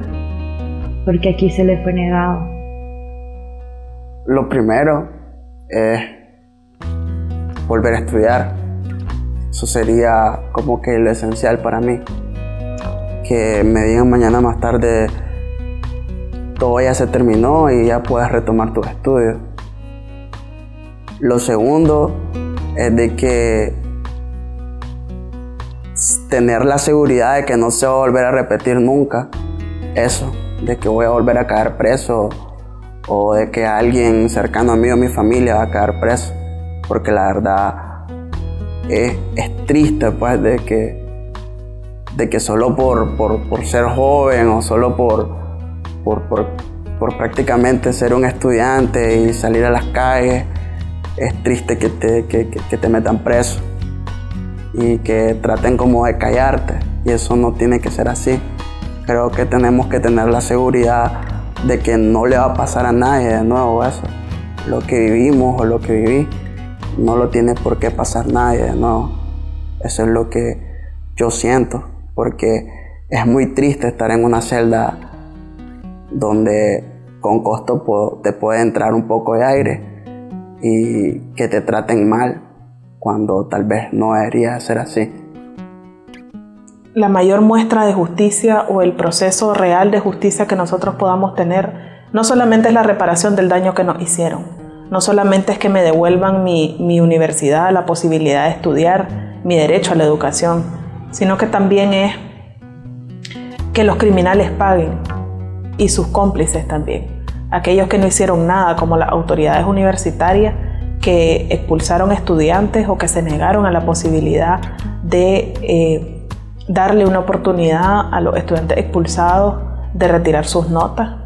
porque aquí se les fue negado. Lo primero es volver a estudiar. Eso sería como que lo esencial para mí. Que me digan mañana más tarde, todo ya se terminó y ya puedes retomar tus estudios. Lo segundo es de que tener la seguridad de que no se va a volver a repetir nunca eso, de que voy a volver a caer preso o de que alguien cercano a mí o a mi familia va a caer preso, porque la verdad es triste, pues, de que solo por ser joven o solo por prácticamente ser un estudiante y salir a las calles, es triste que te metan preso y que traten como de callarte, y eso no tiene que ser así. Creo que tenemos que tener la seguridad de que no le va a pasar a nadie de nuevo eso. Lo que vivimos o lo que viví no lo tiene por qué pasar nadie de nuevo. Eso es lo que yo siento, porque es muy triste estar en una celda donde con costo te puede entrar un poco de aire y que te traten mal cuando tal vez no debería ser así. La mayor muestra de justicia o el proceso real de justicia que nosotros podamos tener no solamente es la reparación del daño que nos hicieron, no solamente es que me devuelvan mi universidad, la posibilidad de estudiar, mi derecho a la educación, sino que también es que los criminales paguen, y sus cómplices también. Aquellos que no hicieron nada, como las autoridades universitarias que expulsaron estudiantes o que se negaron a la posibilidad de darle una oportunidad a los estudiantes expulsados de retirar sus notas.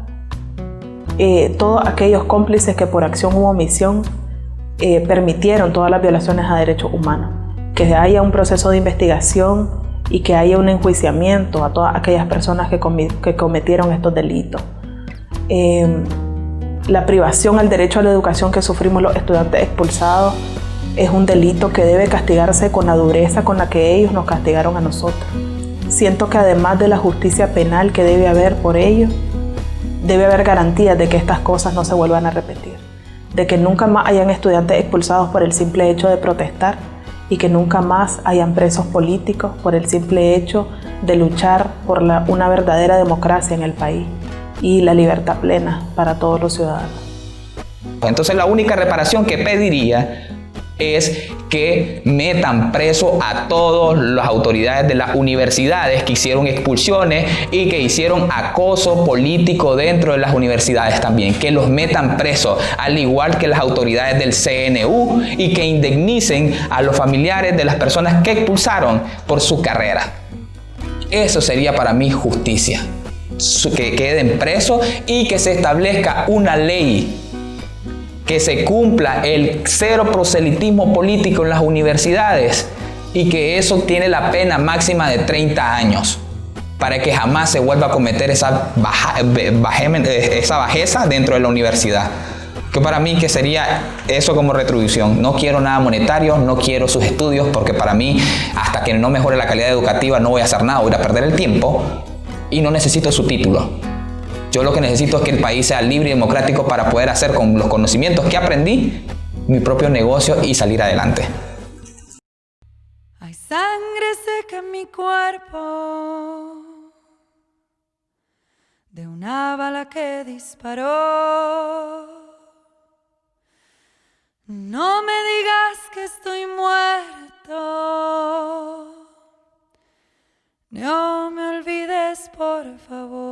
Todos aquellos cómplices que por acción u omisión permitieron todas las violaciones a derechos humanos. Que haya un proceso de investigación y que haya un enjuiciamiento a todas aquellas personas que cometieron estos delitos. La privación al derecho a la educación que sufrimos los estudiantes expulsados es un delito que debe castigarse con la dureza con la que ellos nos castigaron a nosotros. Siento que además de la justicia penal que debe haber por ellos, debe haber garantías de que estas cosas no se vuelvan a repetir, de que nunca más hayan estudiantes expulsados por el simple hecho de protestar y que nunca más hayan presos políticos por el simple hecho de luchar por una verdadera democracia en el país y la libertad plena para todos los ciudadanos. Entonces la única reparación que pediría es que metan preso a todas las autoridades de las universidades que hicieron expulsiones y que hicieron acoso político dentro de las universidades también, que los metan presos, al igual que las autoridades del CNU, y que indemnicen a los familiares de las personas que expulsaron por su carrera. Eso sería para mí justicia, que queden presos y que se establezca una ley que se cumpla el cero proselitismo político en las universidades y que eso tiene la pena máxima de 30 años para que jamás se vuelva a cometer esa bajeza dentro de la universidad. Que para mí que sería eso como retribución. No quiero nada monetario, no quiero sus estudios, porque para mí, hasta que no mejore la calidad educativa, no voy a hacer nada, voy a perder el tiempo y no necesito su título. Yo lo que necesito es que el país sea libre y democrático para poder hacer con los conocimientos que aprendí mi propio negocio y salir adelante. Hay sangre seca en mi cuerpo de una bala que disparó. No me digas que estoy muerto, no me olvides por favor.